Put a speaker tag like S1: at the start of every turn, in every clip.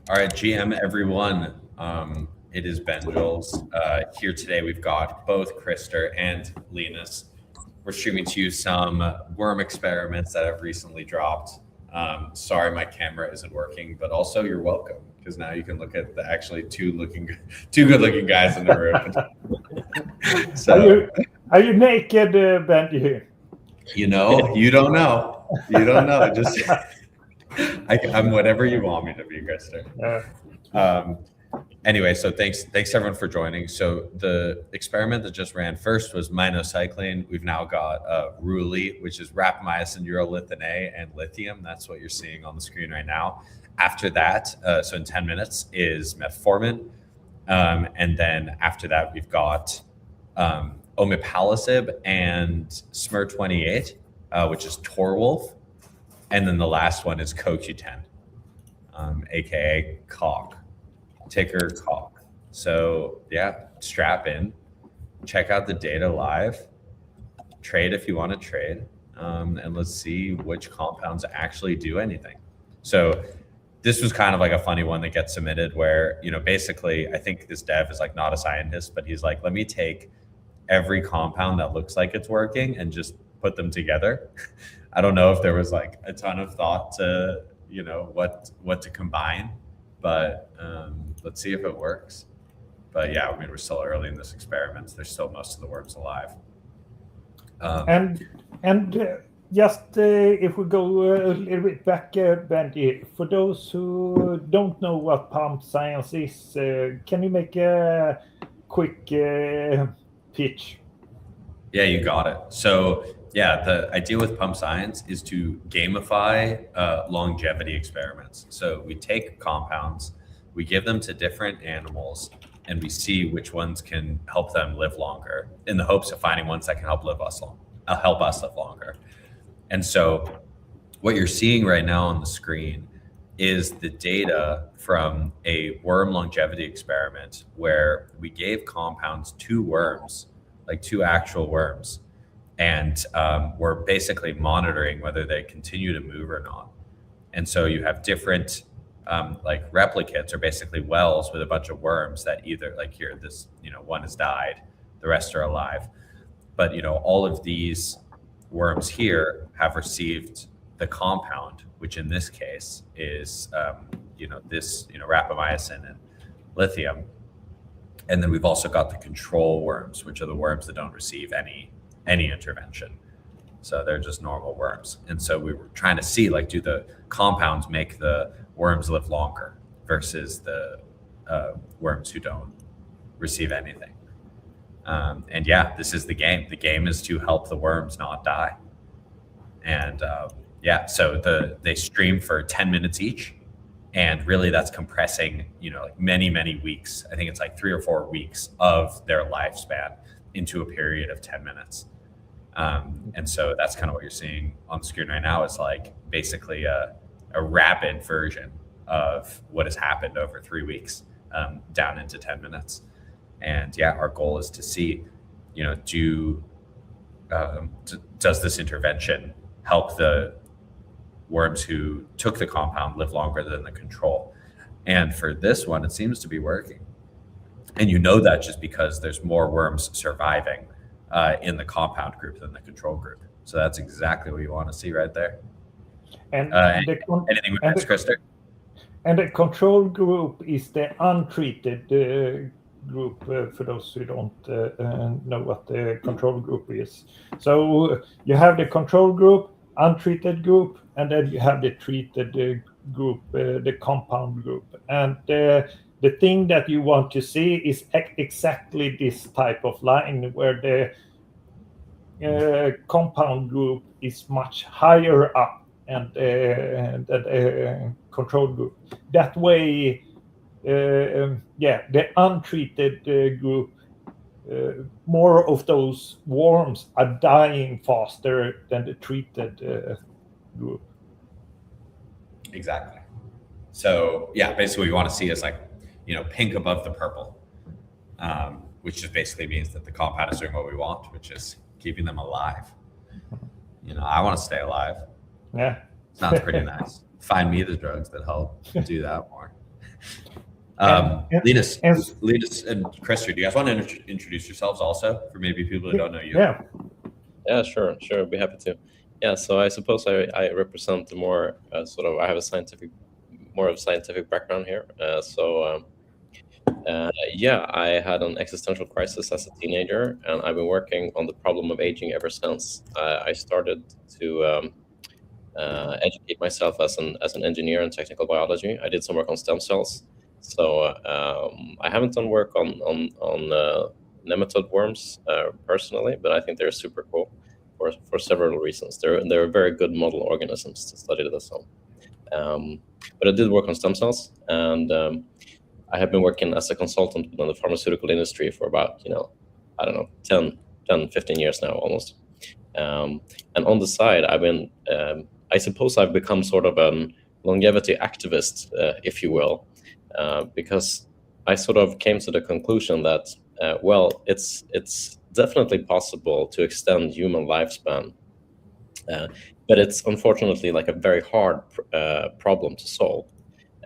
S1: All right, GM everyone. It is Ben Jules. Here today we've got both Krister and Linus. We're streaming to you some worm experiments that have recently dropped. Sorry, my camera isn't working, but also you're welcome because now you can look at the actually two good looking guys in the room. So
S2: Are you naked, Benji?
S1: you don't know. You don't know. Just I'm whatever you want me to be, Krister. Anyway, so thanks everyone for joining. So the experiment that just ran first was minocycline. We've now got Ruli, which is rapamycin, urolithin A, and lithium. That's what you're seeing on the screen right now. After that, so in 10 minutes, is metformin. And then after that, we've got omeprazole and SMR28, which is Torwolf. And then the last one is CoQ10, aka COG, ticker COG. So yeah, strap in, check out the data live, trade if you want to trade, and let's see which compounds actually do anything. So this was kind of like a funny one that gets submitted where, basically I think this dev is like not a scientist, but he's like, let me take every compound that looks like it's working and just put them together. I don't know if there was like a ton of thought to, what to combine, but let's see if it works. But yeah, I mean, we're still early in this experiment. There's still most of the worms alive.
S2: If we go a little bit back, Benji, for those who don't know what pump science is, can you make a quick pitch?
S1: Yeah, you got it. So yeah, the idea with pump science is to gamify longevity experiments. So we take compounds, we give them to different animals, and we see which ones can help them live longer in the hopes of finding ones that can help us live longer. And so what you're seeing right now on the screen is the data from a worm longevity experiment where we gave compounds to worms, like two actual worms, and we're basically monitoring whether they continue to move or not. And so you have different like replicates, or basically wells with a bunch of worms that either, like here, this, one has died, the rest are alive. But, all of these worms here have received the compound, which in this case is, this, rapamycin and lithium. And then we've also got the control worms, which are the worms that don't receive any intervention. So they're just normal worms. And so we were trying to see, like, do the compounds make the worms live longer versus the worms who don't receive anything. And yeah, this is the game. The game is to help the worms not die. And so they stream for 10 minutes each. And really that's compressing, like many weeks. I think it's like 3 or 4 weeks of their lifespan into a period of 10 minutes. And so that's kind of what you're seeing on the screen right now, is like basically a rapid version of what has happened over 3 weeks, down into 10 minutes. And yeah, our goal is to see, does this intervention help the worms who took the compound live longer than the control? And for this one, it seems to be working. And that just because there's more worms surviving in the compound group than the control group. So that's exactly what you want to see right there.
S2: And
S1: anything with this, Krister?
S2: And the control group is the untreated group, for those who don't know what the control group is. So you have the control group, untreated group, and then you have the treated group, the compound group. And the thing that you want to see is exactly this type of line where the compound group is much higher up and the control group. That way, the untreated group, more of those worms are dying faster than the treated group.
S1: Exactly. So yeah, basically what you want to see is like, pink above the purple, which just basically means that the compound is doing what we want, which is keeping them alive. I want to stay alive.
S2: Yeah.
S1: Sounds pretty nice. Find me the drugs that help do that more. Linus and Christer, do you guys want to introduce yourselves also for maybe people who don't know you?
S3: Yeah, sure. I'd be happy to. Yeah, so I suppose I represent the more I have more of a scientific background here. I had an existential crisis as a teenager, and I've been working on the problem of aging ever since. I started to educate myself as an engineer in technical biology. I did some work on stem cells. So I haven't done work on nematode worms personally, but I think they're super cool for several reasons. They're very good model organisms to study this on. But I did work on stem cells, and I have been working as a consultant in the pharmaceutical industry for about, 10, 15 years now almost. And on the side, I suppose I've become sort of a longevity activist, if you will, because I sort of came to the conclusion that, it's definitely possible to extend human lifespan, but it's unfortunately like a very hard problem to solve.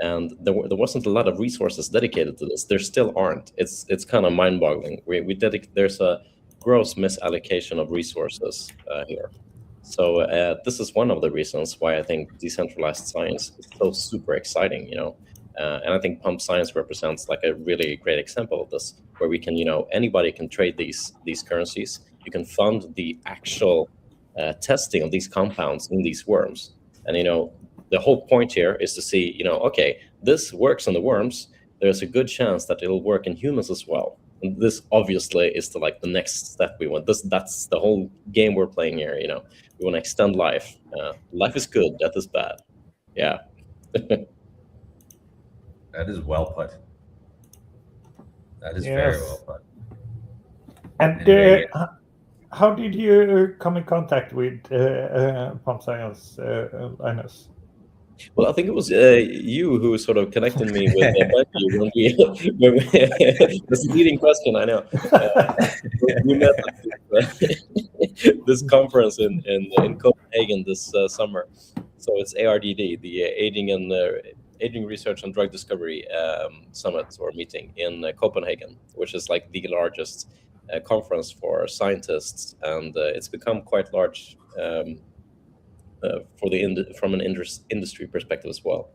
S3: And there wasn't a lot of resources dedicated to this. There still aren't. It's kind of mind-boggling. There's a gross misallocation of resources here. So this is one of the reasons why I think decentralized science is so super exciting, and I think Pump Science represents like a really great example of this, where we can, anybody can trade these currencies. You can fund the actual testing of these compounds in these worms. And, the whole point here is to see, okay, this works on the worms. There's a good chance that it'll work in humans as well. And this obviously is the next step we want. That's the whole game we're playing here. We want to extend life. Life is good, death is bad. Yeah.
S1: That is well put. That is very well put.
S2: And how did you come in contact with Pump Science, Linus?
S3: Well, I think it was you who sort of connected me with when we that's a leading question, I know. We met at this conference in Copenhagen this summer. So it's ARDD, the Aging Research and Drug Discovery Summit or meeting in Copenhagen, which is like the largest conference for scientists, and it's become quite large from an industry perspective as well.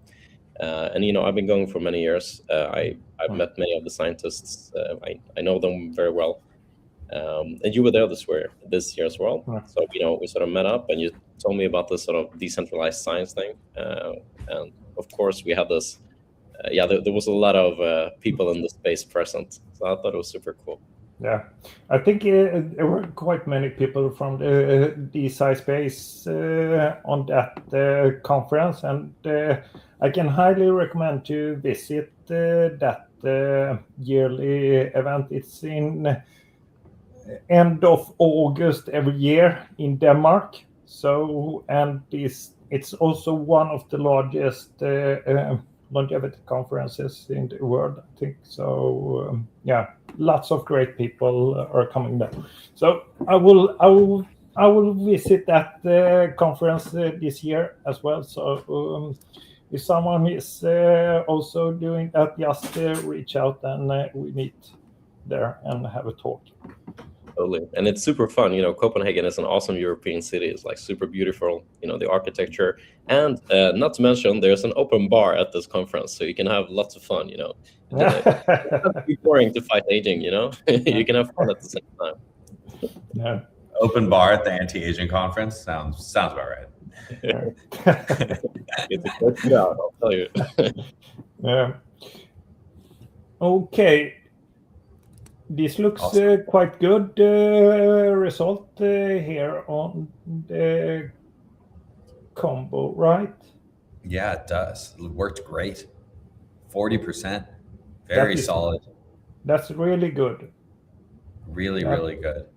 S3: And I've been going for many years. I've met many of the scientists. I know them very well. And you were there this year as well. So we sort of met up, and you told me about this sort of decentralized science thing. And of course, we had this. There was a lot of people in the space present, so I thought it was super cool.
S2: Yeah, I think there were quite many people from the DSI space on that conference, and I can highly recommend to visit that yearly event. It's in end of August every year in Denmark. So, and it's also one of the largest longevity conferences in the world, I think. So, lots of great people are coming there. So I will visit that conference this year as well. So if someone is also doing that, just reach out and we meet there and have a talk.
S3: Totally. And it's super fun. Copenhagen is an awesome European city. It's like super beautiful, the architecture. And not to mention, there's an open bar at this conference. So you can have lots of fun, It's not be boring to fight aging, You can have fun at the same time.
S2: Yeah.
S1: Open bar at the anti-aging conference sounds about right.
S3: It's a good job, I'll tell you.
S2: Yeah. Okay. This looks
S1: Awesome.
S2: quite good result here on the combo, right?
S1: Yeah, it does. It worked great. 40%. Very solid.
S2: That's really good.
S1: Really, really good.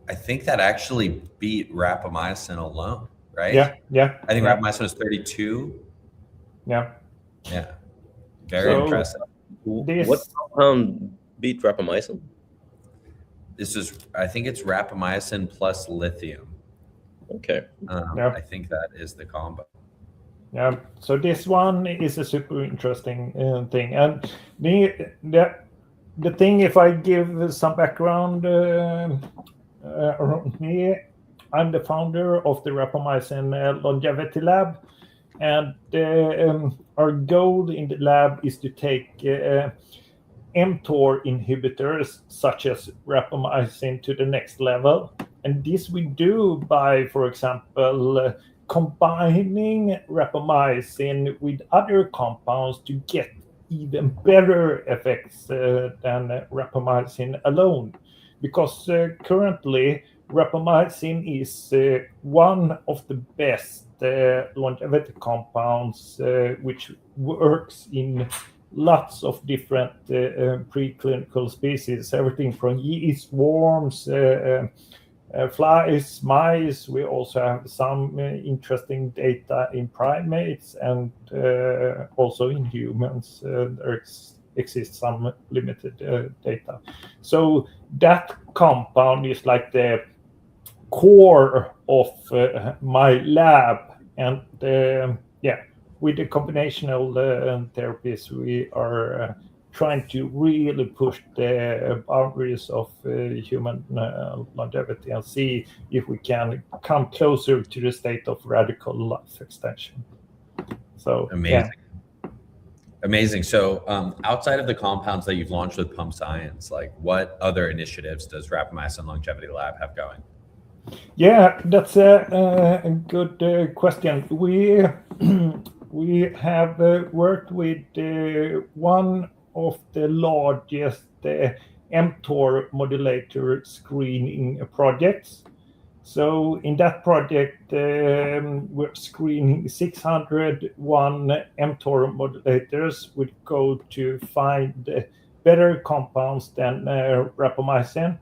S1: I think that actually beat rapamycin alone, right?
S2: Yeah.
S1: I think rapamycin was 32.
S2: Yeah.
S1: Yeah. Very impressive.
S3: What compound beat rapamycin?
S1: I think it's rapamycin plus lithium.
S3: Okay.
S1: I think that is the combo.
S2: Yeah, so this one is a super interesting thing, and the thing, if I give some background around me, I'm the founder of the Rapamycin Longevity Lab, and our goal in the lab is to take mTOR inhibitors such as rapamycin to the next level, and this we do by, for example, combining rapamycin with other compounds to get even better effects than rapamycin alone. Because currently, rapamycin is one of the best longevity compounds which works in lots of different preclinical species, everything from yeast, worms, flies, mice. We also have some interesting data in primates and also in humans. There exists some limited data. So that compound is like the core of my lab, and yeah, with the combinational therapies, we are trying to really push the boundaries of human longevity and see if we can come closer to the state of radical life extension. So
S1: Amazing. Amazing. So, outside of the compounds that you've launched with Pump Science, like what other initiatives does Rapamycin Longevity Lab have going?
S2: Yeah, that's a good question. We we have worked with one of the largest mTOR modulator screening projects. So in that project, we're screening 601 mTOR modulators with goal to find better compounds than rapamycin.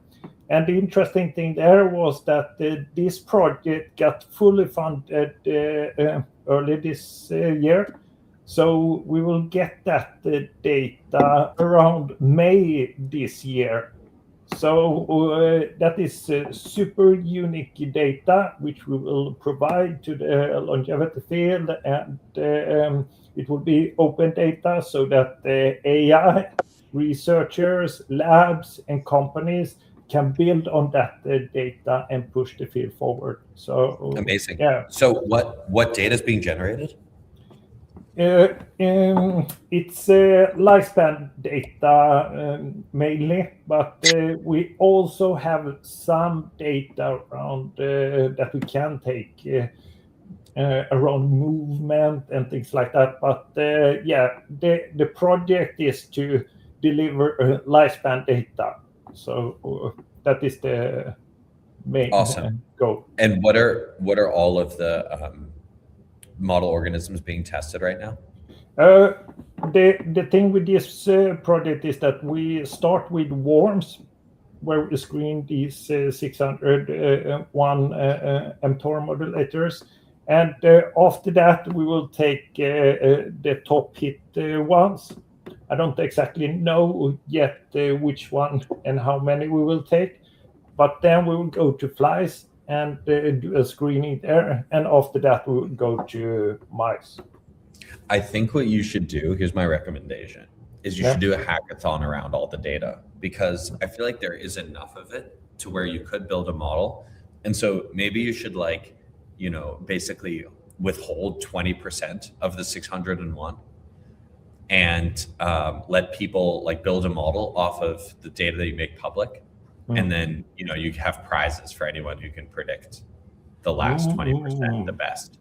S2: And the interesting thing there was that this project got fully funded early this year. So we will get that data around May this year. So that is super unique data, which we will provide to the longevity field, and it will be open data so that AI researchers, labs, and companies can build on that data and push the field forward. So
S1: Amazing.
S2: yeah.
S1: So what data is being generated?
S2: It's lifespan data mainly, but we also have some data around that we can take around movement and things like that. But yeah, the project is to deliver lifespan data. So that is the main
S1: Awesome.
S2: goal.
S1: And what are all of the model organisms being tested right now?
S2: The thing with this project is that we start with worms, where we screen these 601 mTOR modulators, and after that we will take the top hit ones. I don't exactly know yet which one and how many we will take, but then we will go to flies and do a screening there, and after that we will go to mice.
S1: I think what you should do, here's my recommendation, is you
S2: Yeah.
S1: should do a hackathon around all the data, because I feel like there is enough of it to where you could build a model. And so maybe you should basically withhold 20% of the 601 and let people build a model off of the data that you make public. And then, you have prizes for anyone who can predict the last 20% the best.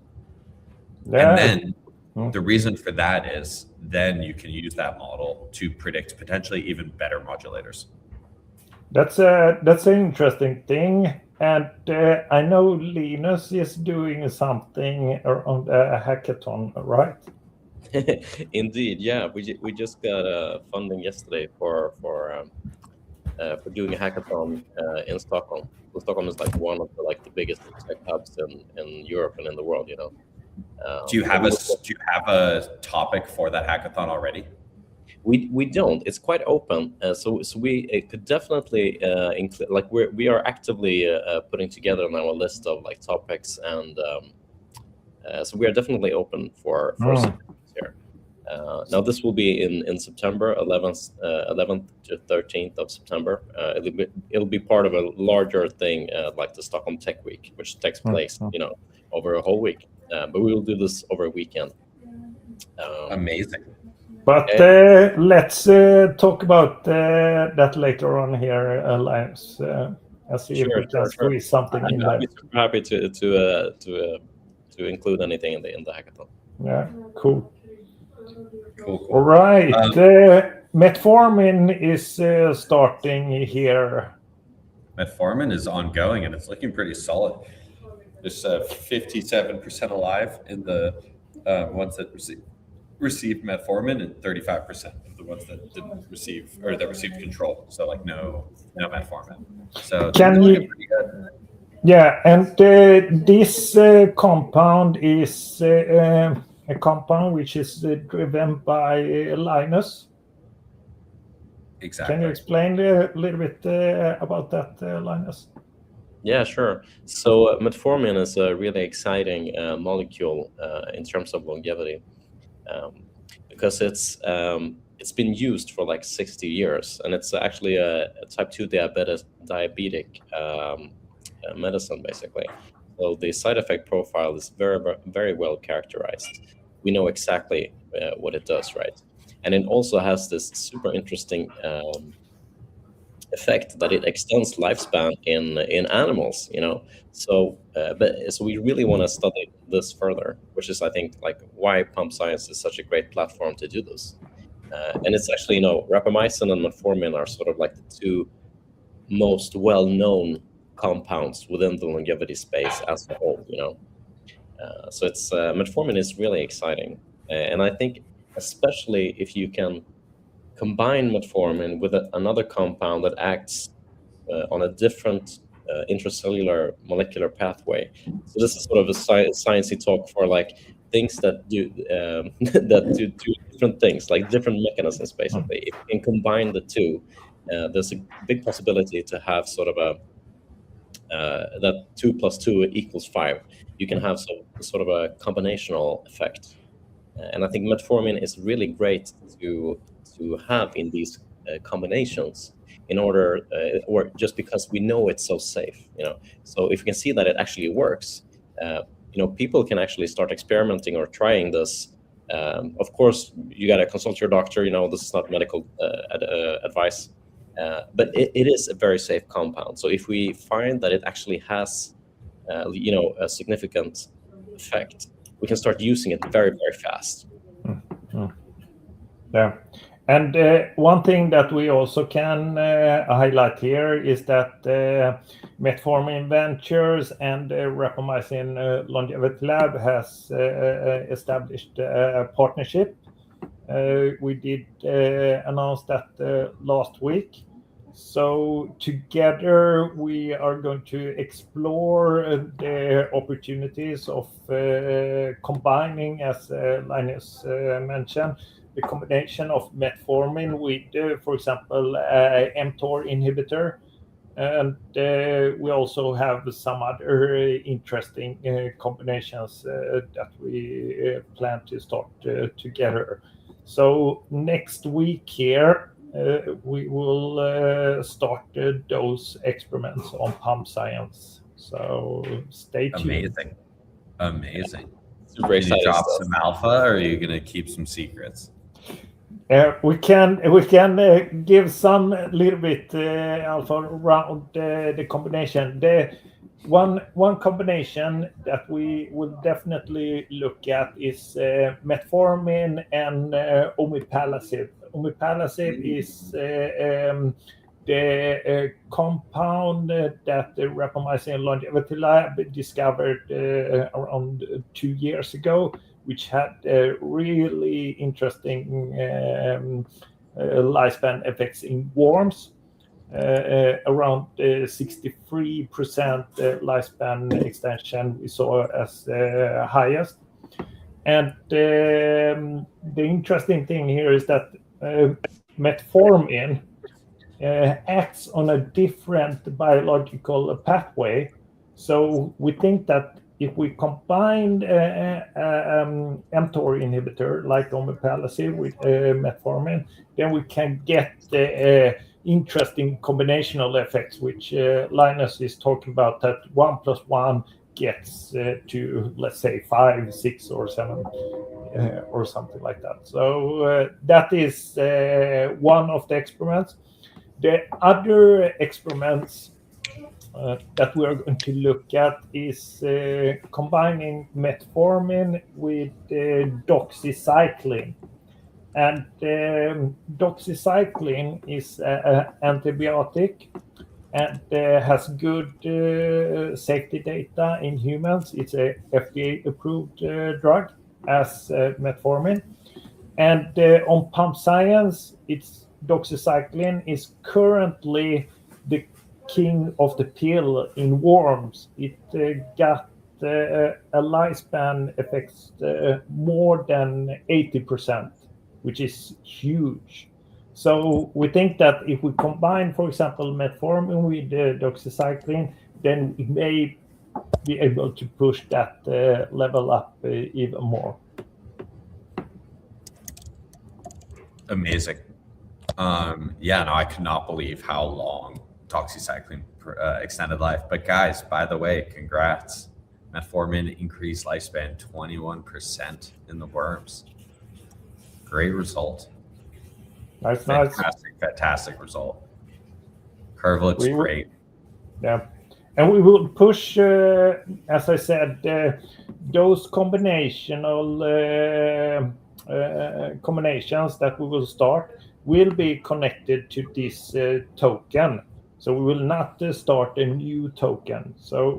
S2: Yeah.
S1: And then the reason for that is then you can use that model to predict potentially even better modulators.
S2: That's an interesting thing, and I know Linus is doing something around a hackathon, right?
S3: Indeed, yeah. We just got funding yesterday for doing a hackathon in Stockholm. So Stockholm is one of the biggest tech hubs in Europe and in the world.
S1: Do you have a topic for that hackathon already?
S3: We don't. It's quite open. So we could definitely include. We are actively putting together on our list of topics and So we are definitely open for suggestions here. Now this will be in September 11th to 13th of September. It'll be part of a larger thing like the Stockholm Tech Week, which takes place over a whole week. But we will do this over a weekend.
S1: Amazing.
S2: But let's talk about that later on here, Linus. I'll see if we can squeeze something in there.
S3: I'd be super happy to include anything in the hackathon.
S2: Yeah, cool.
S1: Cool.
S2: All right. Metformin is starting here.
S1: Metformin is ongoing, and it's looking pretty solid. There's 57% alive in the ones that received metformin, and 35% of the ones that didn't receive, or that received control. So like no metformin. So
S2: can you? Pretty good. Yeah, and this compound is a compound which is driven by Linus.
S1: Exactly.
S2: Can you explain a little bit about that, Linus?
S3: Yeah, sure. So metformin is a really exciting molecule in terms of longevity, because it's been used for like 60 years, and it's actually a type 2 diabetic medicine, basically. So the side effect profile is very, very well characterized. We know exactly what it does, right? And it also has this super interesting effect that it extends lifespan in animals, So, so we really want to study this further, which is, I think, like why Pump Science is such a great platform to do this. And it's actually, rapamycin and metformin are sort of like the two most well-known compounds within the longevity space as a whole, So it's metformin is really exciting, and I think especially if you can combine metformin with another compound that acts on a different intracellular molecular pathway. So this is sort of a sciencey talk for like things that do do different things, like different mechanisms, basically. If you can combine the two, there's a big possibility to have sort of a that 2 + 2 = 5. You can have sort of a combinational effect, and I think metformin is really great to have in these combinations, in order, or just because we know it's so safe, So if you can see that it actually works, people can actually start experimenting or trying this. Of course, you got to consult your doctor. This is not medical advice. But it is a very safe compound. So if we find that it actually has, a significant effect, we can start using it very, very fast.
S2: Yeah. And one thing that we also can highlight here is that Metformin Ventures and Rapamycin Longevity Lab has established a partnership. We did announce that last week. So together we are going to explore the opportunities of combining, as Linus mentioned, the combination of metformin with, for example, mTOR inhibitor. And we also have some other interesting combinations that we plan to start together. So next week here, we will start those experiments on Pump Science. So stay tuned.
S1: Amazing.
S3: Super
S1: Can you drop
S3: stuff.
S1: some alpha, or are you going to keep some secrets?
S2: We can give some little bit alpha around the combination. The one combination that we will definitely look at is metformin and omeprazole. Omeprazole is the compound that the Rapamycin Longevity Lab discovered around 2 years ago, which had really interesting lifespan effects in worms. Around 63% lifespan extension we saw as the highest. And the interesting thing here is that metformin acts on a different biological pathway. So we think that if we combine mTOR inhibitor like omeprazole with metformin, then we can get interesting combinational effects, which Linus is talking about, that 1 + 1 gets to, let's say, 5, 6, or 7, or something like that. So that is one of the experiments. The other experiments that we are going to look at is combining metformin with doxycycline. And doxycycline is an antibiotic and has good safety data in humans. It's a FDA-approved drug as metformin. And on Pump Science, doxycycline is currently the king of the pill in worms. It got a lifespan effects more than 80%, which is huge. So we think that if we combine, for example, metformin with doxycycline, then we may be able to push that level up even more.
S1: Amazing. Yeah, no, I could not believe how long doxycycline extended life. But guys, by the way, congrats. Metformin increased lifespan 21% in the worms. Great result.
S2: Nice.
S1: Fantastic result. Curve looks great.
S2: Yeah. And we will push, as I said, those combinations that we will start will be connected to this token. So we will not start a new token. So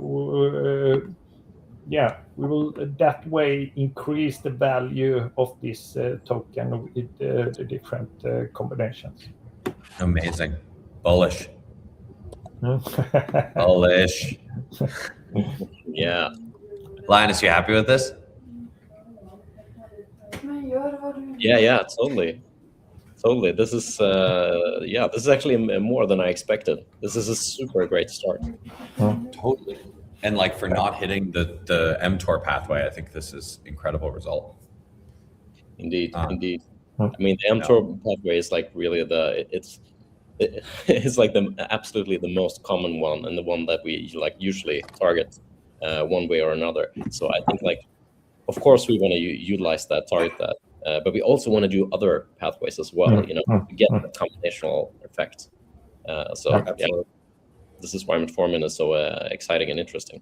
S2: we will that way increase the value of this token with the different combinations.
S1: Amazing. Bullish. Bullish.
S3: Yeah.
S1: Linus, you happy with this?
S3: Yeah, totally. This is this is actually more than I expected. This is a super great start.
S1: Totally. And like, for not hitting the mTOR pathway, I think this is incredible result.
S3: Indeed. I mean, the mTOR pathway is like really it's like absolutely the most common one, and the one that we like usually target one way or another. So I think, like, of course we want to utilize that, target that, but we also want to do other pathways as well, to get a combinational effect. This is why metformin is so exciting and interesting.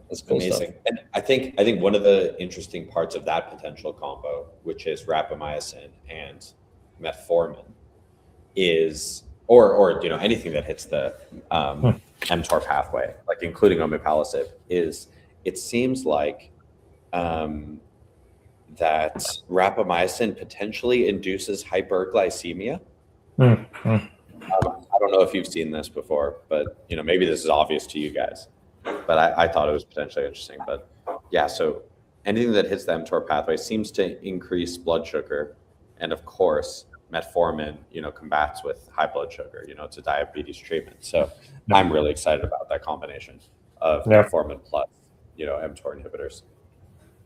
S3: That's cool.
S1: Amazing.
S3: Stuff.
S1: And I think one of the interesting parts of that potential combo, which is rapamycin and metformin, is or anything that hits the mTOR pathway, like including omeprazole, is it seems like that rapamycin potentially induces hyperglycemia. I don't know if you've seen this before, but maybe this is obvious to you guys, but I thought it was potentially interesting. But yeah, so anything that hits the mTOR pathway seems to increase blood sugar, and of course metformin combats with high blood sugar. It's a diabetes treatment. So I'm really excited about that combination of metformin plus mTOR inhibitors.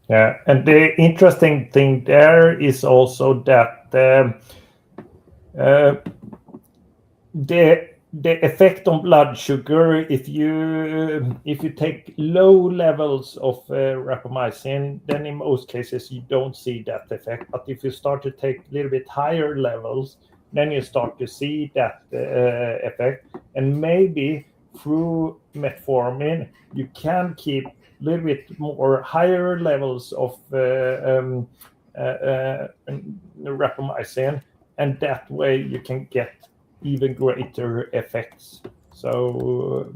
S2: Yeah, and the interesting thing there is also that the effect on blood sugar, if you take low levels of rapamycin, then in most cases you don't see that effect. But if you start to take a little bit higher levels, then you start to see that effect. And maybe through metformin, you can keep a little bit more higher levels of rapamycin, and that way you can get even greater effects. So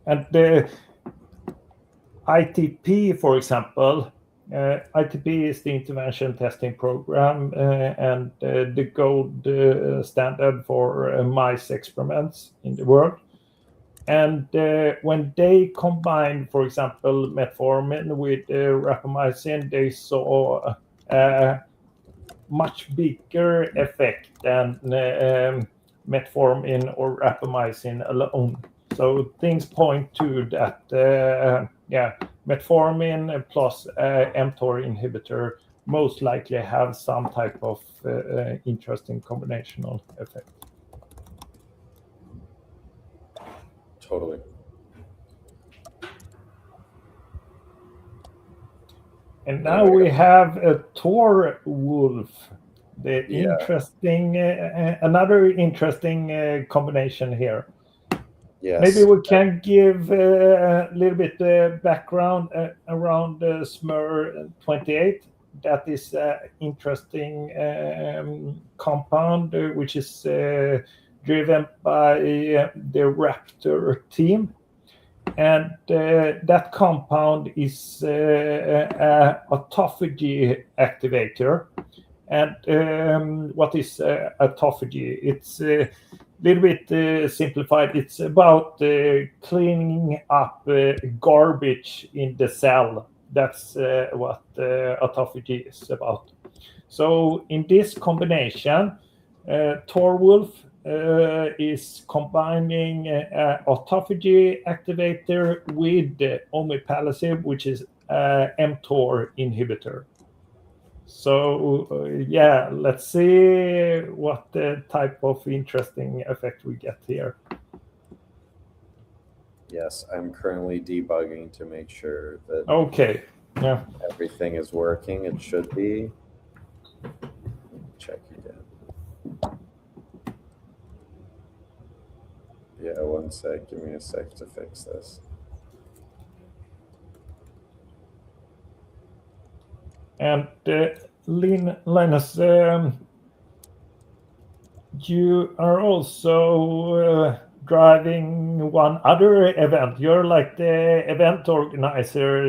S2: and the ITP, for example, ITP is the intervention testing program and the gold standard for mice experiments in the world. And when they combined, for example, metformin with rapamycin, they saw much bigger effect than metformin or rapamycin alone. So So things point to that. Metformin plus mTOR inhibitor most likely have some type of interesting combinational effect.
S1: Totally.
S2: And now we have a Tor wolf. The
S1: Yeah.
S2: interesting, another interesting combination here.
S1: Yes.
S2: Maybe we can give a little bit background around SMER28. That is interesting compound which is driven by the Raptor team. And that compound is a autophagy activator. And what is autophagy? It's a little bit simplified. It's about cleaning up garbage in the cell. That's what autophagy is about. So in this combination, Torwolf is combining autophagy activator with omeprazole, which is mTOR inhibitor. So let's see what type of interesting effect we get here.
S4: Yes, I'm currently debugging to make sure that
S2: Okay. Yeah.
S4: everything is working. It should be. Check again. Yeah, one sec. Give me a sec to fix this.
S2: And Linus, you are also driving one other event. You're like the event organizer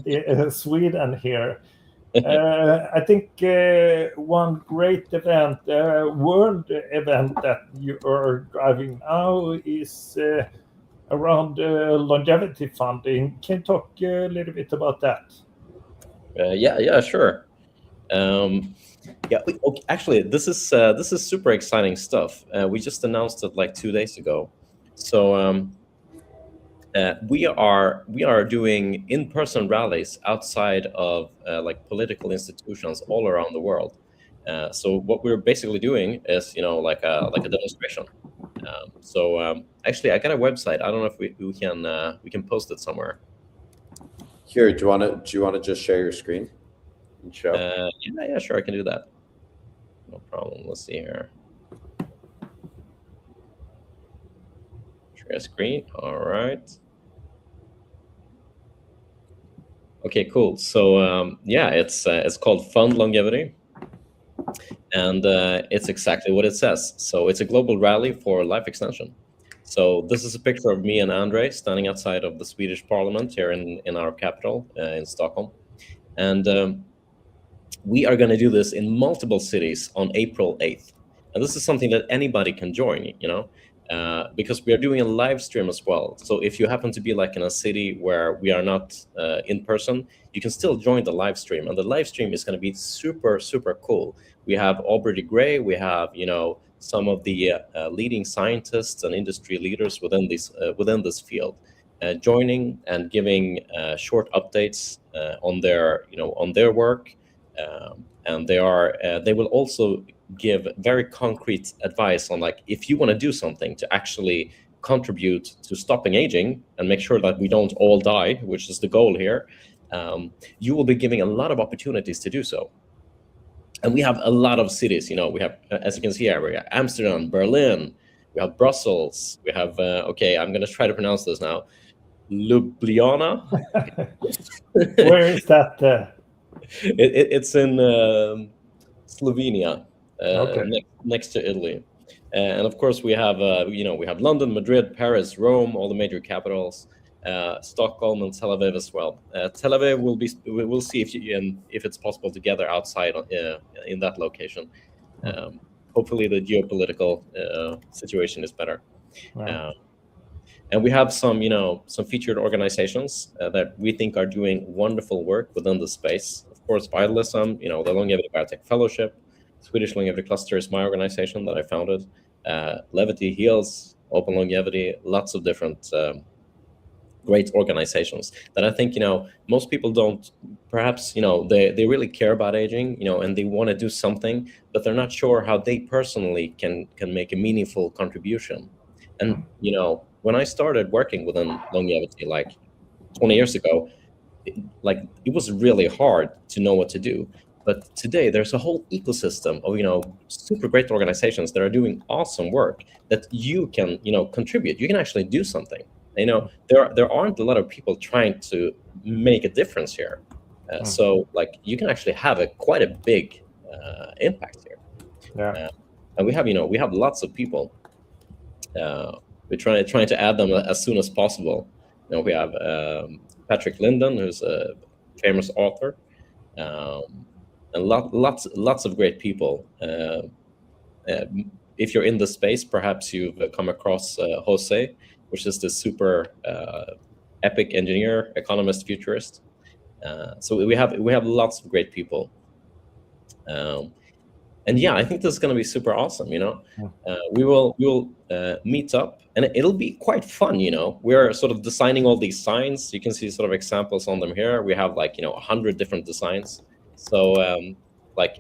S2: in Sweden here. I think one great event, world event that you are driving now is around longevity funding. Can you talk a little bit about that?
S3: Yeah, sure. Actually, this is super exciting stuff. We just announced it like 2 days ago. So we are doing in-person rallies outside of like political institutions all around the world. So what we're basically doing is like a demonstration. Actually, I got a website. I don't know if we can post it somewhere.
S4: Here, do you want to just share your screen and show?
S3: Yeah, sure, I can do that. No problem. Let's see here. Share screen. All right. Okay, cool. So it's called Fund Longevity, and it's exactly what it says. So it's a global rally for life extension. So this is a picture of me and Andre standing outside of the Swedish Parliament here in our capital in Stockholm, and we are going to do this in multiple cities on April 8th. And this is something that anybody can join, because we are doing a live stream as well. So if you happen to be like in a city where we are not in person, you can still join the live stream. And the live stream is going to be super, super cool. We have Aubrey de Grey. We have, some of the leading scientists and industry leaders within this field joining and giving short updates on their work. And they will also give very concrete advice on, like, if you want to do something to actually contribute to stopping aging and make sure that we don't all die, which is the goal here, you will be giving a lot of opportunities to do so. And we have a lot of cities, we have, as you can see here, we have Amsterdam, Berlin, we have Brussels, we have, I'm going to try to pronounce this now, Ljubljana.
S2: Where is that?
S3: It's in Slovenia,
S2: Okay.
S3: next to Italy, and of course we have we have London, Madrid, Paris, Rome, all the major capitals, Stockholm and Tel Aviv as well. Tel Aviv we'll see if it's possible to gather outside in that location. Hopefully the geopolitical situation is better.
S2: Wow.
S3: And we have some featured organizations that we think are doing wonderful work within the space. Of course, Vitalism, the Longevity Biotech Fellowship, Swedish Longevity Cluster is my organization that I founded. Levity Heals, Open Longevity, lots of different great organizations that I think, most people don't, perhaps, they really care about aging, and they want to do something, but they're not sure how they personally can make a meaningful contribution. And, when I started working within longevity, like 20 years ago, it was really hard to know what to do. But today there's a whole ecosystem of, super great organizations that are doing awesome work that you can, contribute. You can actually do something. There aren't a lot of people trying to make a difference here. So you can actually have quite a big impact here.
S2: Yeah.
S3: And we have lots of people. We're trying to add them as soon as possible. We have Patrick Linden, who's a famous author, and lots of great people. If you're in the space, perhaps you've come across Jose, which is the super epic engineer, economist, futurist. So we have lots of great people. And yeah, I think this is going to be super awesome. We will meet up, and it'll be quite fun. We're sort of designing all these signs. You can see sort of examples on them here. We have 100 different designs. So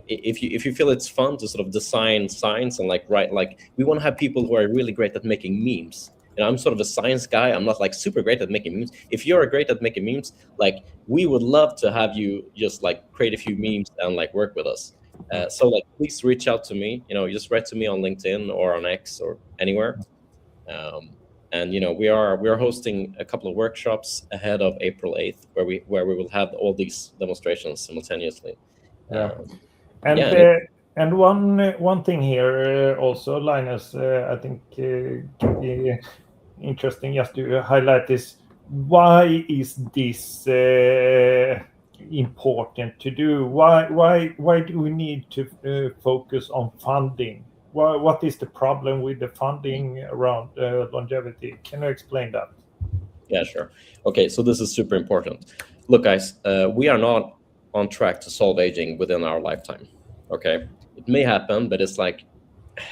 S3: if you feel it's fun to sort of design signs and write, we want to have people who are really great at making memes. I'm sort of a science guy. I'm not super great at making memes. If you're great at making memes, we would love to have you just create a few memes and work with us. So please reach out to me. Just write to me on LinkedIn or on X or anywhere. And we are hosting a couple of workshops ahead of April 8th, where we will have all these demonstrations simultaneously.
S2: Yeah. And one thing here also, Linus, I think can be interesting just to highlight this. Why is this important to do? Why do we need to focus on funding? What is the problem with the funding around longevity? Can you explain that?
S3: Yeah, sure. Okay, so this is super important. Look, guys, we are not on track to solve aging within our lifetime. Okay, it may happen, but it's I've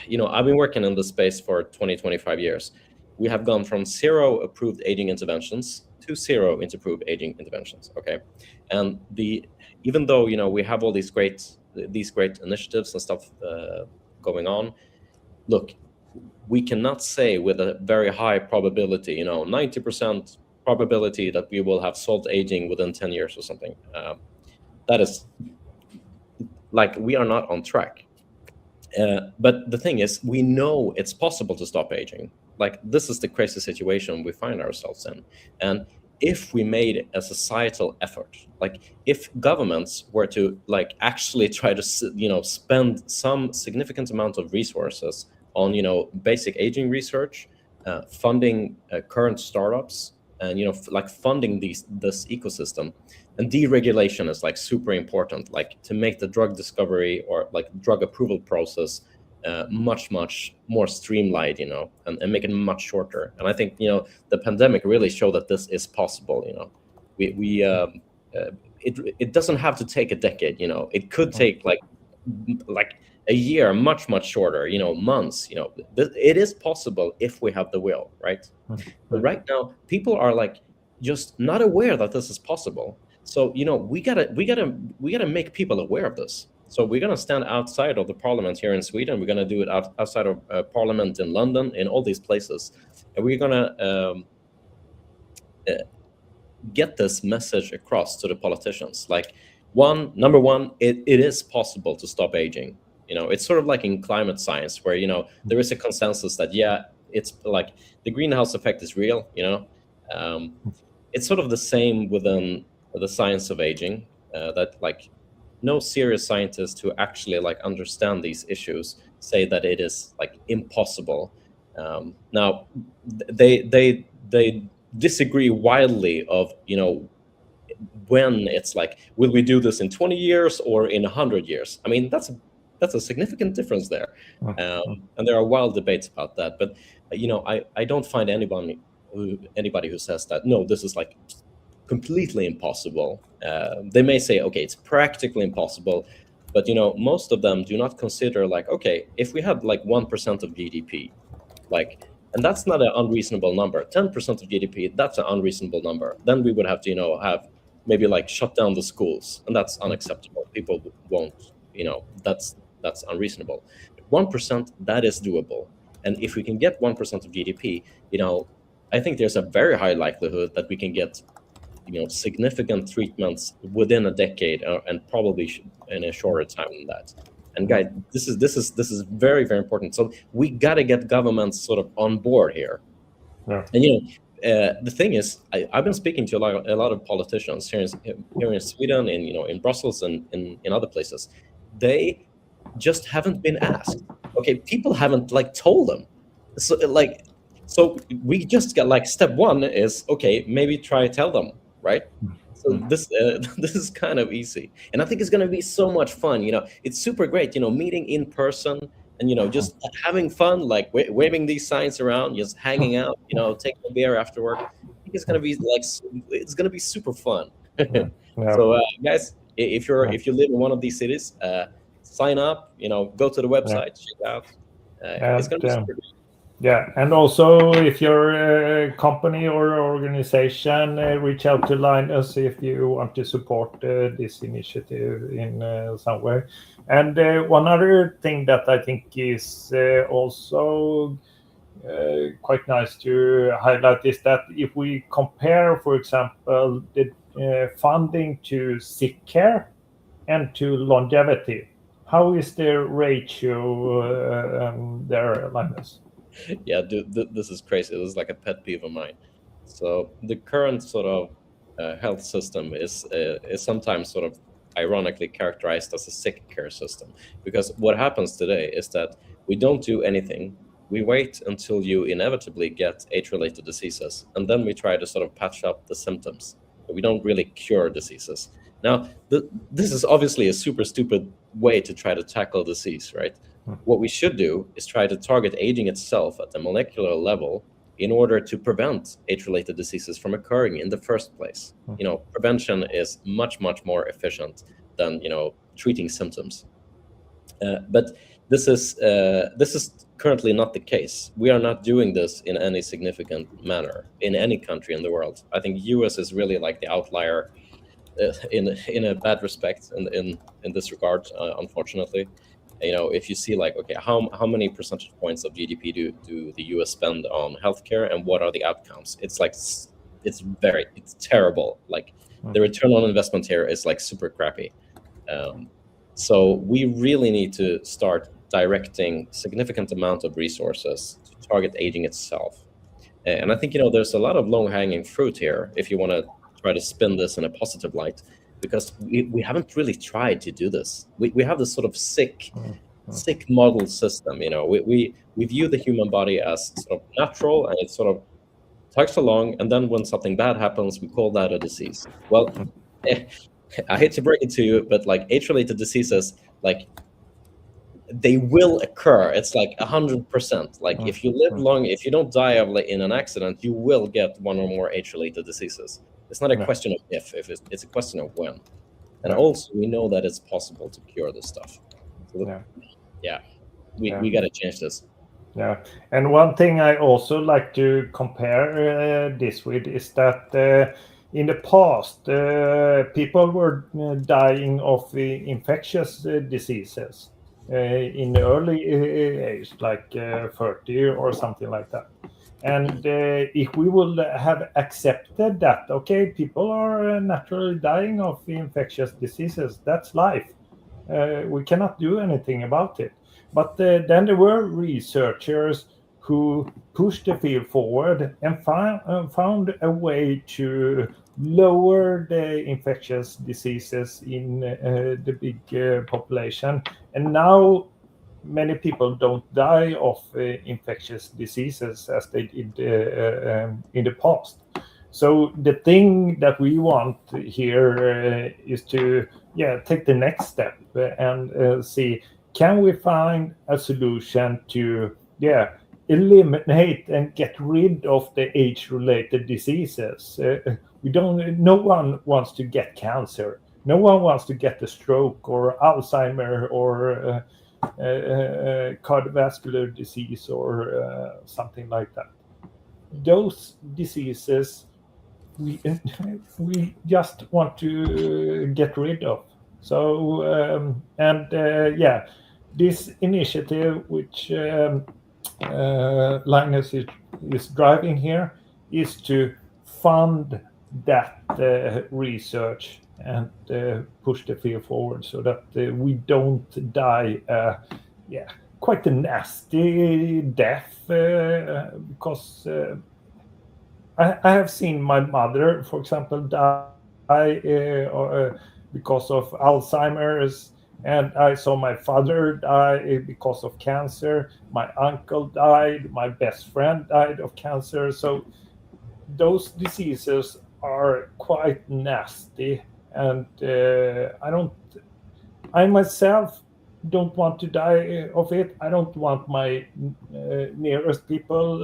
S3: been working in this space for 25 years. We have gone from 0 approved aging interventions to 0 approved aging interventions. Okay, and even though we have all these great initiatives and stuff going on, look, we cannot say with a very high probability, 90% probability that we will have solved aging within 10 years or something. That is we are not on track. But the thing is, we know it's possible to stop aging. This is the crazy situation we find ourselves in. And if we made a societal effort, if governments were to actually try to spend some significant amount of resources on basic aging research, funding current startups, and funding this ecosystem. And deregulation is super important, to make the drug discovery or drug approval process much more streamlined, and make it much shorter. And I think the pandemic really showed that this is possible. It doesn't have to take a decade. It could take a year, much shorter. Months. It is possible if we have the will, right? But right now, people are just not aware that this is possible. So we gotta make people aware of this. So we're gonna stand outside of the parliament here in Sweden. We're gonna do it outside of parliament in London, in all these places, and we're gonna get this message across to the politicians. Number one, it is possible to stop aging. It's sort of in climate science, where there is a consensus that it's the greenhouse effect is real. It's sort of the same within the science of aging, that no serious scientists who actually understand these issues say that it is impossible. Now they disagree wildly of when it's will we do this in 20 years or in 100 years? I mean, that's a significant difference there. And there are wild debates about that. But I don't find anybody who says that no, this is completely impossible. They may say, okay, it's practically impossible, but most of them do not consider okay, if we had 1% of GDP, And that's not an unreasonable number. 10% of GDP, that's an unreasonable number. Then we would have to, have maybe like shut down the schools, and that's unacceptable. People won't, that's unreasonable. 1%, that is doable. And if we can get 1% of GDP, I think there's a very high likelihood that we can get, significant treatments within a decade, and probably in a shorter time than that. And guys, this is very, very important. So we got to get governments sort of on board here.
S2: Yeah.
S3: And the thing is, I've been speaking to a lot of politicians here in Sweden, in Brussels, and in other places. They just haven't been asked. Okay, people haven't told them. So we just got step one is, okay, maybe try tell them, right? So this is kind of easy, and I think it's going to be so much fun. It's super great, meeting in person and just having fun, waving these signs around, just hanging out, taking a beer after work. I think it's going to be it's going to be super fun.
S2: Yeah.
S3: So guys, if you live in one of these cities, sign up. Go to the website, check it out. It's going to be super great.
S2: Yeah, and also if you're a company or organization, reach out to Linus if you want to support this initiative in some way. And one other thing that I think is also quite nice to highlight is that if we compare, for example, the funding to sick care and to longevity, how is the ratio there, Linus?
S3: Yeah, dude, this is crazy. This is like a pet peeve of mine. So the current sort of health system is sometimes sort of ironically characterized as a sick care system, because what happens today is that we don't do anything. We wait until you inevitably get age-related diseases, and then we try to sort of patch up the symptoms. We don't really cure diseases. Now, this is obviously a super stupid way to try to tackle disease, right? What we should do is try to target aging itself at the molecular level in order to prevent age-related diseases from occurring in the first place. Prevention is much, much more efficient than, treating symptoms. But this is currently not the case. We are not doing this in any significant manner in any country in the world. I think US is really like the outlier in a bad respect in this regard, unfortunately. If you see okay, how many percentage points of GDP do the US spend on healthcare, and what are the outcomes? It's terrible. The return on investment here is super crappy. So we really need to start directing significant amount of resources to target aging itself. And I think there's a lot of low-hanging fruit here if you want to try to spin this in a positive light. Because we haven't really tried to do this. We have this sort of sick model system. We view the human body as sort of natural, and it sort of tugs along, and then when something bad happens, we call that a disease. Well, I hate to break it to you, but age-related diseases, they will occur. It's 100%. If you live long, if you don't die in an accident, you will get one or more age-related diseases. It's not a question of if it's a question of when. And also, we know that it's possible to cure this stuff. So we got to change this.
S2: Yeah, and one thing I also like to compare this with is that in the past, people were dying of infectious diseases in the early age, 30 or something like that. And if we would have accepted that, okay, people are naturally dying of infectious diseases, that's life. We cannot do anything about it. But then there were researchers who pushed the field forward and found a way to lower the infectious diseases in the big population. And now many people don't die of infectious diseases as they did in the past. So the thing that we want here is to take the next step and see, can we find a solution to eliminate and get rid of the age-related diseases? No one wants to get cancer. No one wants to get a stroke or Alzheimer or cardiovascular disease or something like that. Those diseases we just want to get rid of. So this initiative which Linus is driving here is to fund that research and push the field forward so that we don't die quite a nasty death because I have seen my mother, for example, die because of Alzheimer's, and I saw my father die because of cancer. My uncle died. My best friend died of cancer. So those diseases are quite nasty, and I myself don't want to die of it. I don't want my nearest people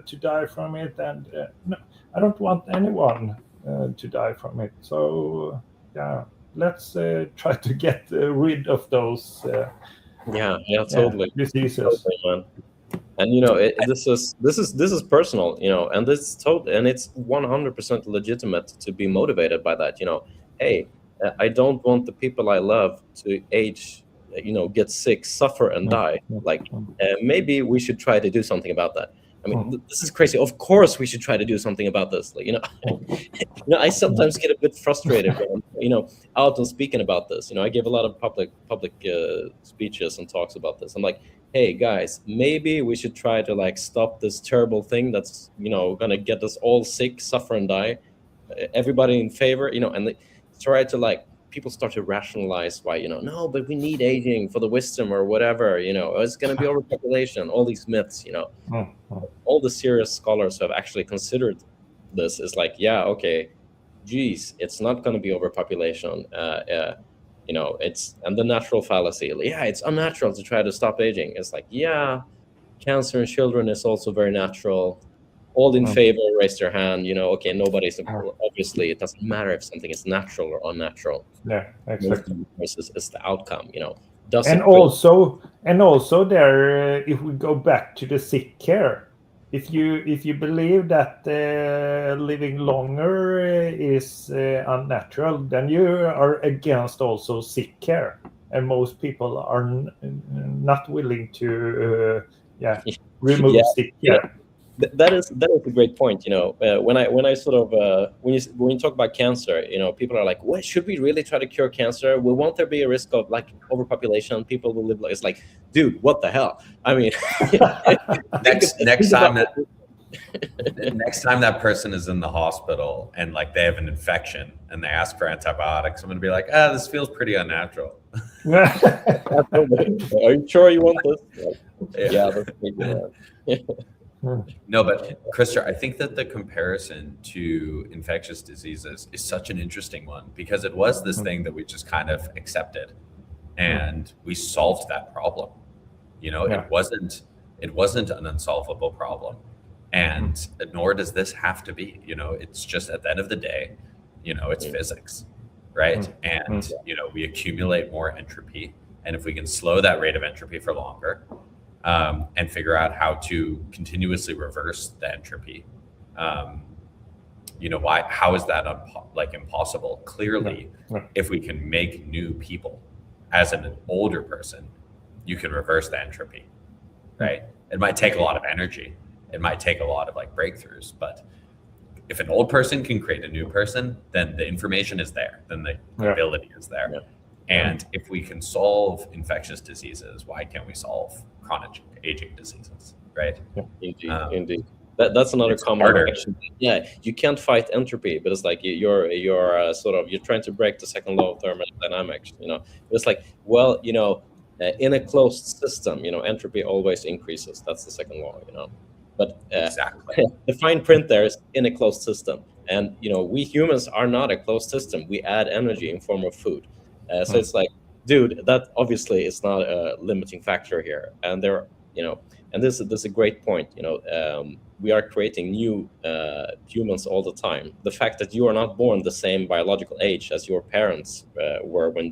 S2: to die from it, and no, I don't want anyone to die from it. So let's try to get rid of those
S3: Totally.
S2: diseases.
S3: Totally, man. And this is personal, and it's and it's 100% legitimate to be motivated by that. Hey, I don't want the people I love to age, get sick, suffer, and die. Like, maybe we should try to do something about that. I mean, this is crazy. Of course, we should try to do something about this. Like, I sometimes get a bit frustrated when out and speaking about this. I give a lot of public speeches and talks about this. I'm like, hey guys, maybe we should try to stop this terrible thing that's gonna get us all sick, suffer, and die. Everybody in favor, and try to people start to rationalize why no, but we need aging for the wisdom or whatever. It's gonna be overpopulation. All these myths. All the serious scholars who have actually considered this is okay, geez, it's not gonna be overpopulation. It's and the natural fallacy. It's unnatural to try to stop aging. It's cancer in children is also very natural. All in favor, raise their hand. Okay, nobody's obviously. It doesn't matter if something is natural or unnatural.
S2: Yeah, exactly.
S3: Is the outcome.
S2: And also there, if we go back to the sick care, if you believe that living longer is unnatural, then you are against also sick care, and most people are not willing to remove sick care.
S3: That is a great point. When I sort of when you talk about cancer, people are like, "What, should we really try to cure cancer? Won't there be a risk of overpopulation? People will live it's like, dude, what the hell? I mean,
S1: next time that person is in the hospital and they have an infection and they ask for antibiotics, I'm gonna be like, this feels pretty unnatural.
S3: Are you sure you want this? That's
S1: No, but Christer, I think that the comparison to infectious diseases is such an interesting one because it was this thing that we just kind of accepted and we solved that problem. It wasn't an unsolvable problem, and nor does this have to be. It's just at the end of the day, it's physics, right? And we accumulate more entropy, and if we can slow that rate of entropy for longer, and figure out how to continuously reverse the entropy. How is that impossible? Clearly, if we can make new people as an older person, you can reverse the entropy, right? It might take a lot of energy. It might take a lot of breakthroughs, but if an old person can create a new person, then the information is there, then the ability is there. Yeah. And if we can solve infectious diseases, why can't we solve chronic aging diseases, right?
S3: Indeed. That's another common reaction. Yeah, you can't fight entropy, but it's you're trying to break the second law of thermodynamics. It's in a closed system, entropy always increases. That's the second law. But
S1: exactly.
S3: The fine print there is in a closed system, and we humans are not a closed system. We add energy in form of food. So it's dude, that obviously is not a limiting factor here. And and this is a great point. We are creating new humans all the time. The fact that you are not born the same biological age as your parents were when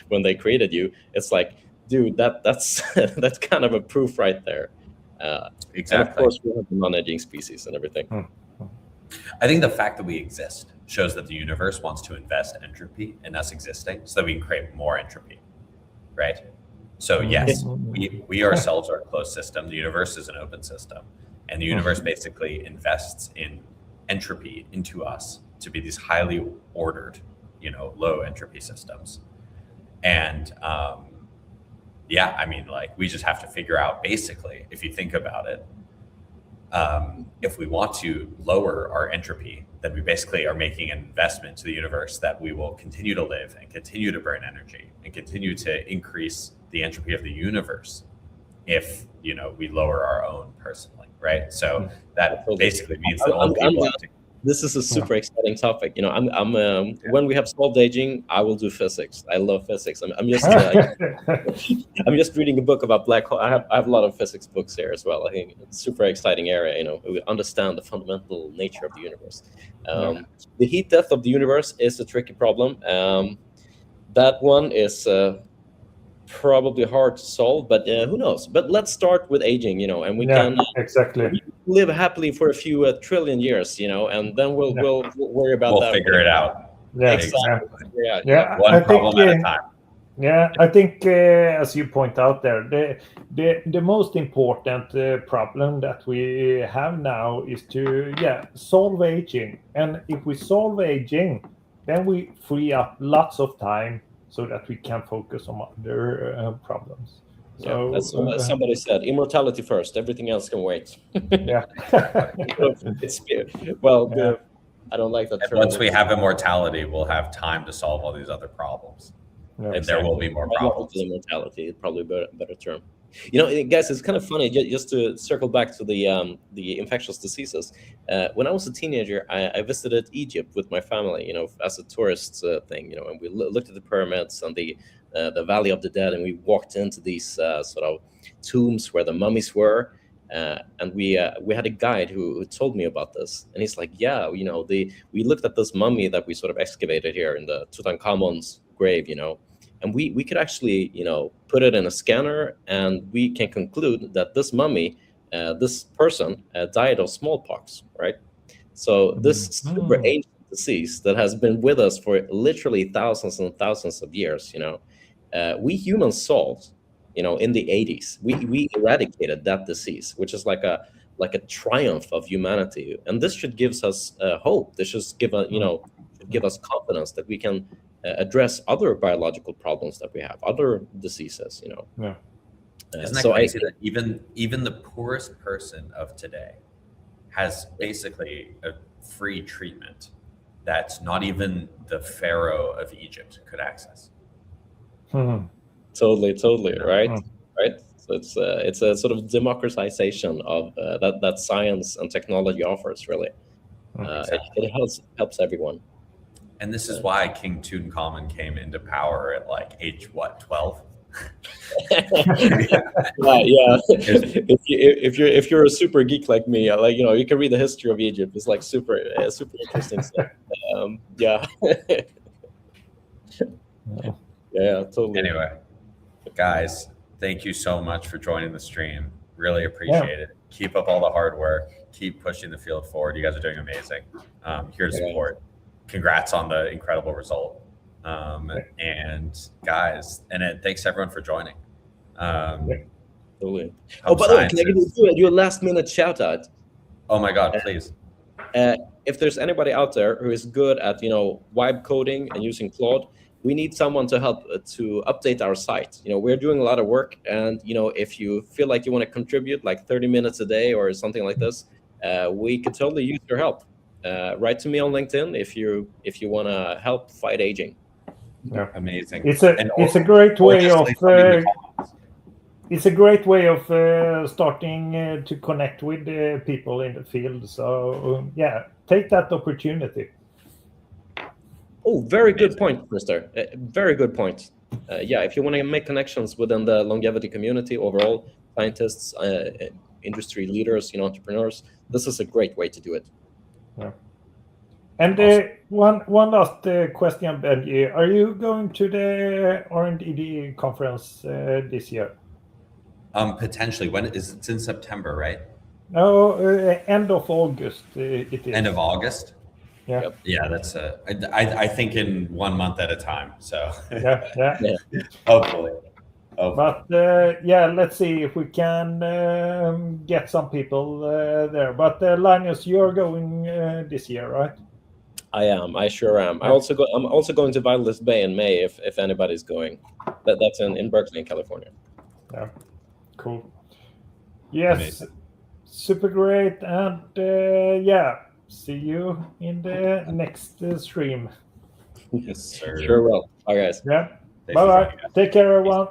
S3: when they created you. It's like, dude, that's that's kind of a proof right there. And
S1: Exactly.
S3: of course, we have the non-aging species and everything.
S1: I think the fact that we exist shows that the universe wants to invest entropy in us existing so that we can create more entropy, right? So yes, we ourselves are a closed system. The universe is an open system, and the universe basically invests in entropy into us to be these highly ordered, low entropy systems. And yeah, I mean, like, we just have to figure out, basically, if you think about it, if we want to lower our entropy, then we basically are making an investment to the universe that we will continue to live and continue to burn energy and continue to increase the entropy of the universe if we lower our own personally, right? So that basically means that all people have to.
S3: This is a super exciting topic. When we have solved aging, I will do physics. I love physics. I'm just reading a book about black hole. I have a lot of physics books here as well. I think it's a super exciting area. We understand the fundamental nature of the universe. The heat death of the universe is a tricky problem. That one is probably hard to solve, but who knows? But let's start with aging, and we can
S2: exactly
S3: live happily for a few trillion years, and then we'll worry about that.
S1: We'll figure it out.
S2: Yeah,
S1: exactly.
S2: Yeah.
S1: One problem at a time.
S2: Yeah, I think as you point out there, the most important problem that we have now is to solve aging, and if we solve aging, then we free up lots of time so that we can focus on other problems. So,
S3: as somebody said, immortality first. Everything else can wait.
S2: Yeah.
S3: I don't like that term.
S1: Once we have immortality, we'll have time to solve all these other problems, and there will be more problems.
S3: Immortality is probably a better term. Guys, it's kind of funny. Just to circle back to the infectious diseases. When I was a teenager, I visited Egypt with my family, as a tourist thing, and we looked at the pyramids and the Valley of the Dead, and we walked into these sort of tombs where the mummies were, and we had a guide who told me about this, and he's like, we looked at this mummy that we sort of excavated here in the Tutankhamun's grave, and we could actually put it in a scanner, and we can conclude that this mummy, this person, died of smallpox, right? So this super ancient disease that has been with us for literally thousands and thousands of years, we humans solved, in the 80s. We eradicated that disease, which is like a triumph of humanity, and this should give us hope. This should give us confidence that we can address other biological problems that we have, other diseases.
S2: Yeah.
S1: Isn't that crazy that even the poorest person of today has basically a free treatment that not even the Pharaoh of Egypt could access?
S3: Totally, right? Right. So it's a sort of democratization of that science and technology offers. Really, it helps everyone.
S1: And this is why King Tutankhamun came into power at like age 12?
S3: If you're a super geek like me, you can read the history of Egypt. It's like super interesting stuff. Totally.
S1: Anyway, guys, thank you so much for joining the stream. Really appreciate it. Keep up all the hard work. Keep pushing the field forward. You guys are doing amazing. Here to support. Congrats on the incredible result. And guys, thanks everyone for joining.
S3: Totally. By the way, can I do a last minute shout out?
S1: Oh my God, please.
S3: If there's anybody out there who is good at, vibe coding and using Claude, we need someone to help to update our site. We're doing a lot of work, and if you feel like you want to contribute like 30 minutes a day or something like this, we could totally use your help. Write to me on LinkedIn if you want to help fight aging.
S2: Yeah.
S1: Amazing.
S2: It's a great way of starting to connect with people in the field. So take that opportunity.
S3: Oh, very good point, Mister. Very good point. If you want to make connections within the longevity community overall, scientists, industry leaders, entrepreneurs, this is a great way to do it.
S2: Yeah. And
S1: Awesome.
S2: one last question, Benji. Are you going to the R&D conference this year?
S1: Potentially. When it's in September, right?
S2: No, end of August. It is.
S1: End of August.
S2: Yeah.
S3: Yep.
S1: Yeah, that's I think in 1 month at a time. So
S2: Yeah.
S1: hopefully.
S2: But yeah, let's see if we can get some people there. But Linus, you're going this year, right?
S3: I am. I sure am.
S2: Yeah.
S3: I'm also going to Violet Bay in May if anybody's going. That's in Berkeley, in California.
S2: Yeah. Cool. Yes.
S1: Amazing.
S2: Super great. And yeah, see you in the next stream.
S1: Yes, sir.
S3: Sure will. Bye, guys.
S2: Yeah.
S1: Thanks
S2: Bye
S1: for
S2: bye.
S1: joining us.
S2: Take care, everyone.